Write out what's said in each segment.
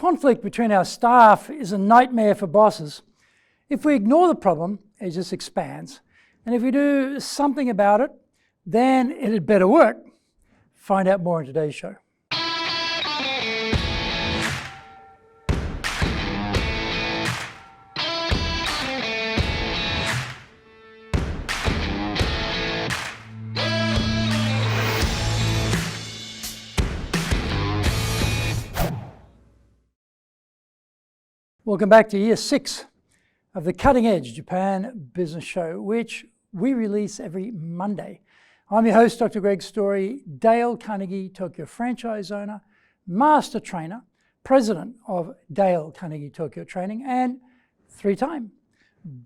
Conflict between our staff is a nightmare for bosses. If we ignore the problem, it just expands. And if we do something about it, then it had better work. Find out more in today's show. Welcome back to Year 6 of the Cutting Edge Japan Business Show, which we release every Monday. I'm your host, Dr. Greg Story, Dale Carnegie Tokyo franchise owner, master trainer, president of Dale Carnegie Tokyo Training, and 3-time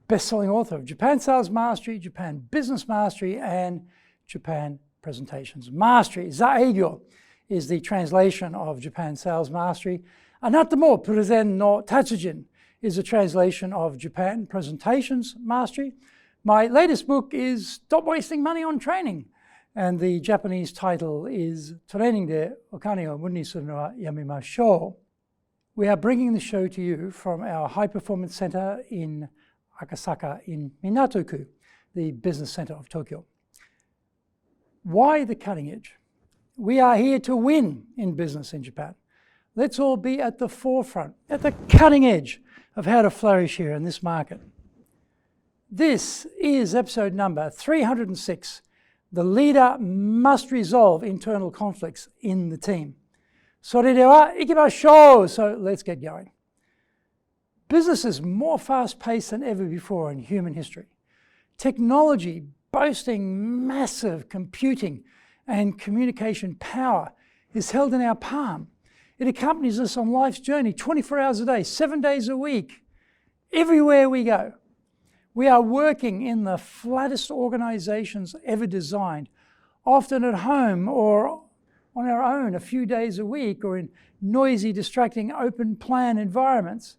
best-selling author of Japan Sales Mastery, Japan Business Mastery, and Japan Presentations Mastery. Zaegyo is the translation of Japan Sales Mastery. Anatamo Purezen no Tatsujin is a translation of Japan Presentations Mastery. My latest book is Stop Wasting Money on Training, and the Japanese title is Training de Okane o Muni Suru no wa Yamemashou. We are bringing the show to you from our High Performance Center in Akasaka in Minato-ku, the business center of Tokyo. Why the cutting edge? We are here to win in business in Japan. Let's all be at the forefront, at the cutting edge of how to flourish here in this market. This is episode number 306. The leader must resolve internal conflicts in the team. それでは行きましょう. So let's get going. Business is more fast-paced than ever before in human history. Technology, boasting massive computing and communication power, is held in our palm. It accompanies us on life's journey 24 hours a day, 7 days a week, everywhere we go. We are working in the flattest organizations ever designed, often at home or on our own a few days a week, or in noisy, distracting, open-plan environments.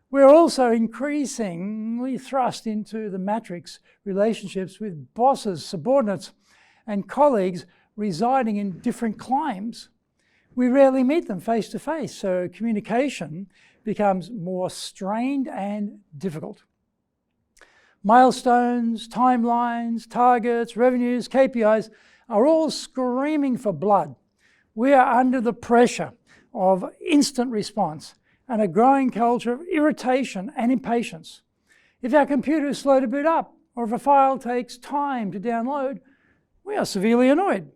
We're also increasingly thrust into the matrix relationships with bosses, subordinates, and colleagues residing in different climes. We rarely meet them face to face, so communication becomes more strained and difficult. Milestones, timelines, targets, revenues, KPIs are all screaming for blood. We are under the pressure of instant response and a growing culture of irritation and impatience. If our computer is slow to boot up, or if a file takes time to download, we are severely annoyed.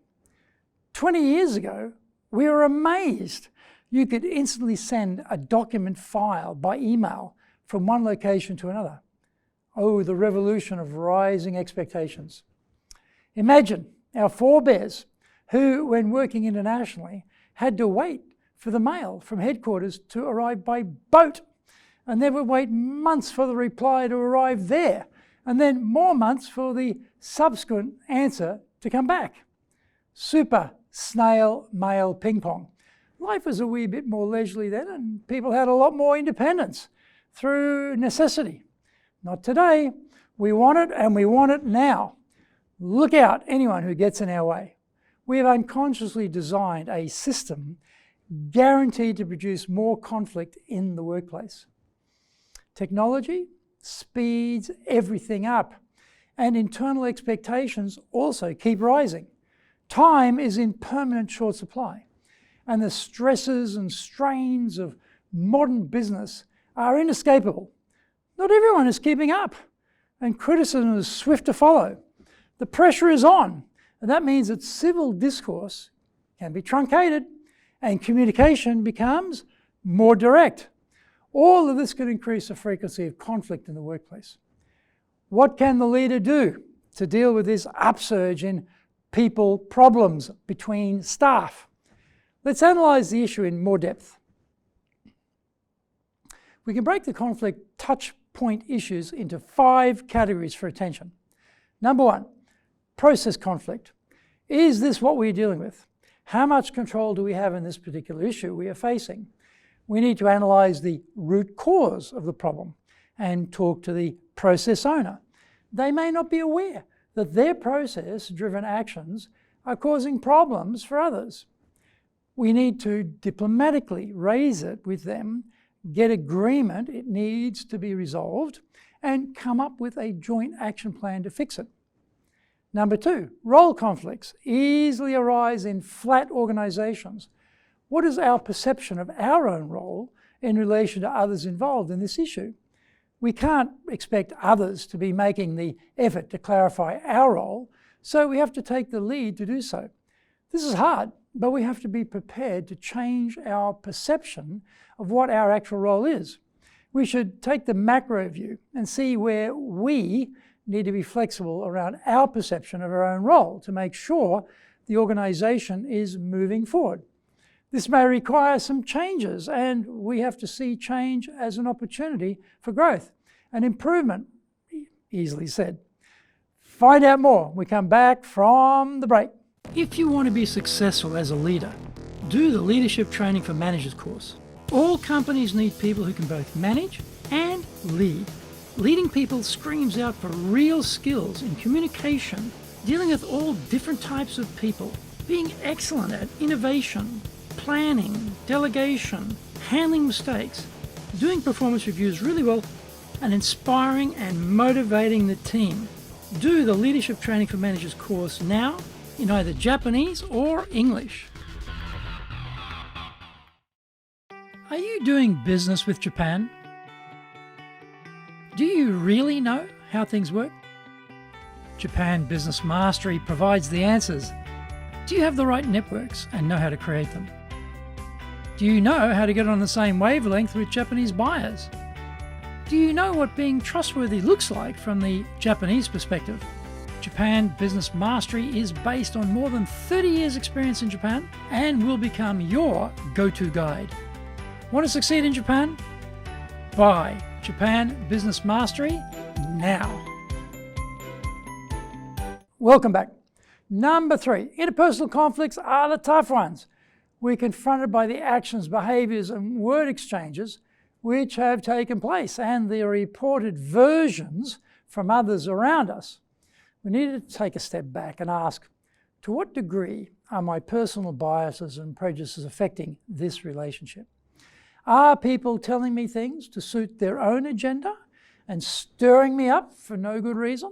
20 years ago, we were amazed you could instantly send a document file by email from one location to another. Oh, the revolution of rising expectations. Imagine our forebears who, when working internationally, had to wait for the mail from headquarters to arrive by boat, and they would wait months for the reply to arrive there, and then more months for the subsequent answer to come back. Super snail mail ping pong. Life was a wee bit more leisurely then, and people had a lot more independence through necessity. Not today. We want it, and we want it now. Look out, anyone who gets in our way. We have unconsciously designed a system guaranteed to produce more conflict in the workplace. Technology speeds everything up, and internal expectations also keep rising. Time is in permanent short supply, and the stresses and strains of modern business are inescapable. Not everyone is keeping up, and criticism is swift to follow. The pressure is on, and that means that civil discourse can be truncated, and communication becomes more direct. All of this could increase the frequency of conflict in the workplace. What can the leader do to deal with this upsurge in people problems between staff? Let's analyze the issue in more depth. We can break the conflict touch point issues into 5 categories for attention. Number 1, process conflict. Is this what we're dealing with? How much control do we have in this particular issue we are facing? We need to analyze the root cause of the problem and talk to the process owner. They may not be aware that their process-driven actions are causing problems for others. We need to diplomatically raise it with them get agreement it needs to be resolved, and come up with a joint action plan to fix it. Number 2, role conflicts easily arise in flat organisations. What is our perception of our own role in relation to others involved in this issue? We can't expect others to be making the effort to clarify our role, so we have to take the lead to do so. This is hard, but we have to be prepared to change our perception of what our actual role is. We should take the macro view and see where we need to be flexible around our perception of our own role to make sure the organisation is moving forward. This may require some changes, and we have to see change as an opportunity for growth and improvement, easily said. Find out more when we come back from the break. If you want to be successful as a leader, do the Leadership Training for Managers course. All companies need people who can both manage and lead. Leading people screams out for real skills in communication, dealing with all different types of people, being excellent at innovation, planning, delegation, handling mistakes, doing performance reviews really well, and inspiring and motivating the team. Do the Leadership Training for Managers course now in either Japanese or English. Are you doing business with Japan? Do you really know how things work? Japan Business Mastery provides the answers. Do you have the right networks and know how to create them? Do you know how to get on the same wavelength with Japanese buyers? Do you know what being trustworthy looks like from the Japanese perspective? Japan Business Mastery is based on more than 30 years' experience in Japan and will become your go-to guide. Want to succeed in Japan? Buy Japan Business Mastery now. Welcome back. Number 3, interpersonal conflicts are the tough ones. We're confronted by the actions, behaviours and word exchanges which have taken place and the reported versions from others around us. We need to take a step back and ask, to what degree are my personal biases and prejudices affecting this relationship? Are people telling me things to suit their own agenda and stirring me up for no good reason?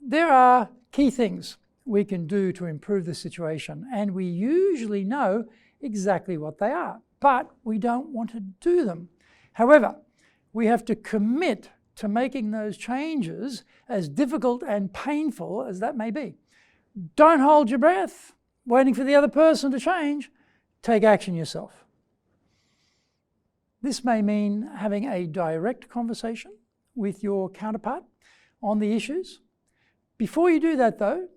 There are key things we can do to improve the situation, and we usually know exactly what they are, but we don't want to do them. However, we have to commit to making those changes, as difficult and painful as that may be. Don't hold your breath, waiting for the other person to change. Take action yourself. This may mean having a direct conversation with your counterpart on the issues. Before you do that though,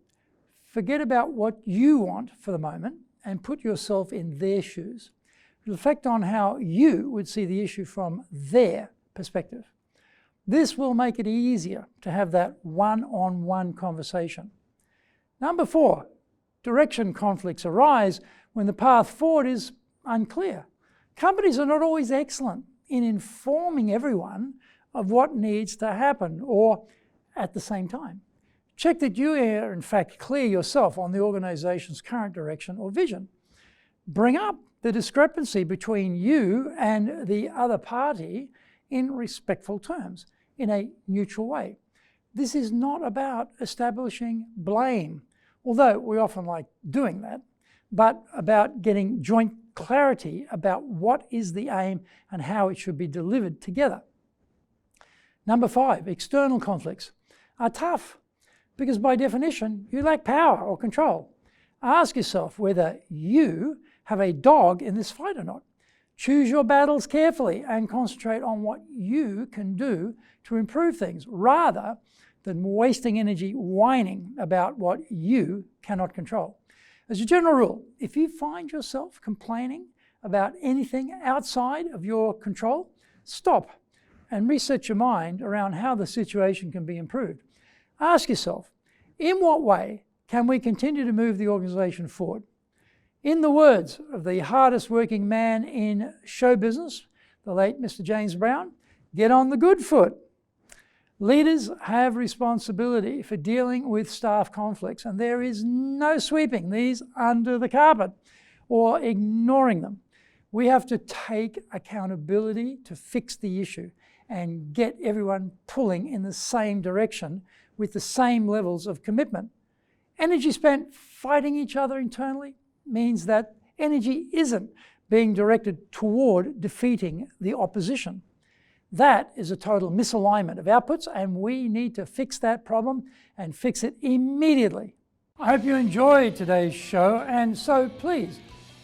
forget about what you want for the moment and put yourself in their shoes. Reflect on how you would see the issue from their perspective. This will make it easier to have that one-on-one conversation. Number 4, direction conflicts arise when the path forward is unclear. Companies are not always excellent in informing everyone of what needs to happen or at the same time. Check that you are in fact clear yourself on the organisation's current direction or vision. Bring up the discrepancy between you and the other party in respectful terms, in a neutral way. This is not about establishing blame, although we often like doing that, but about getting joint clarity about what is the aim and how it should be delivered together. Number 5, external conflicts are tough because by definition you lack power or control. Ask yourself whether you have a dog in this fight or not. Choose your battles carefully and concentrate on what you can do to improve things rather than wasting energy whining about what you cannot control. As a general rule, if you find yourself complaining about anything outside of your control, stop and reset your mind around how the situation can be improved. Ask yourself, in what way can we continue to move the organisation forward? In the words of the hardest working man in show business, the late Mr. James Brown, get on the good foot. Leaders have responsibility for dealing with staff conflicts, and there is no sweeping these under the carpet or ignoring them. We have to take accountability to fix the issue and get everyone pulling in the same direction with the same levels of commitment. Energy spent fighting each other internally means that energy isn't being directed toward defeating the opposition. That is a total misalignment of outputs, and we need to fix that problem and fix it immediately. I hope you enjoyed today's show, and so please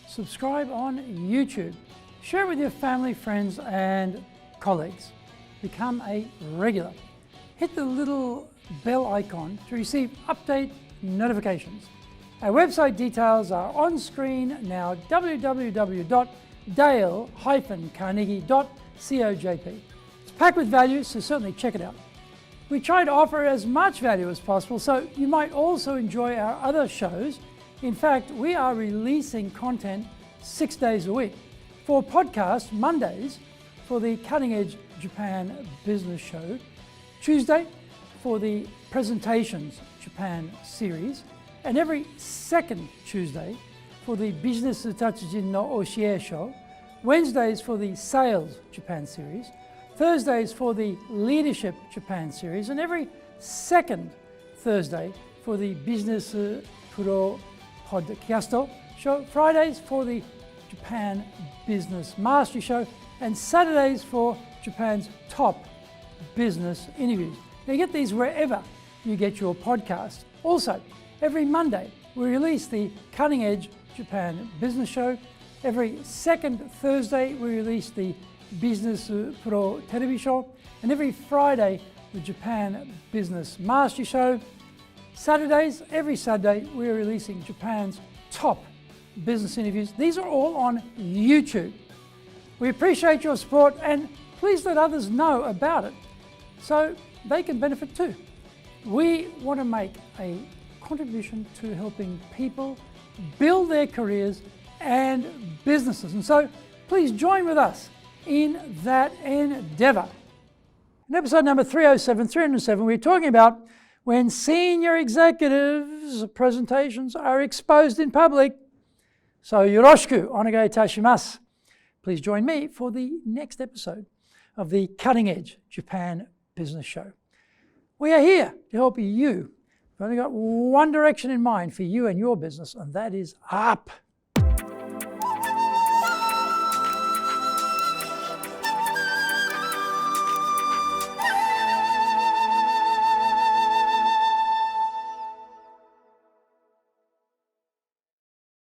subscribe on YouTube. Share it with your family, friends, and colleagues. Become a regular. Hit the little bell icon to receive update notifications. Our website details are on screen now, www.dale-carnegie.cojp. It's packed with value, so certainly check it out. We try to offer as much value as possible, so you might also enjoy our other shows. In fact, we are releasing content 6 days a week. For podcasts, Mondays for the Cutting Edge Japan Business Show, Tuesday for the Presentations Japan series, and every second Tuesday for the Business Tatsujin no Oshie Show, Wednesdays for the Sales Japan series, Thursdays for the Leadership Japan series, and every second Thursday for the Business Pro Podcast Show, Fridays for the Japan Business Mastery Show, and Saturdays for Japan's top business interviews. Now, you get these wherever you get your podcast. Also, every Monday we release the Cutting Edge Japan Business Show. Every second Thursday we release the Business Pro Television Show, and every Friday the Japan Business Mastery Show. Saturdays, every Saturday, we're releasing Japan's top business interviews. These are all on YouTube. We appreciate your support, and please let others know about it so they can benefit too. We want to make a contribution to helping people build their careers and businesses, and so please join with us in that endeavor. In episode number 307, we're talking about when senior executives' presentations are exposed in public. So yoroshiku onegai itashimasu. Please join me for the next episode of the Cutting Edge Japan Business Show. We are here to help you. We've only got one direction in mind for you and your business, and that is up.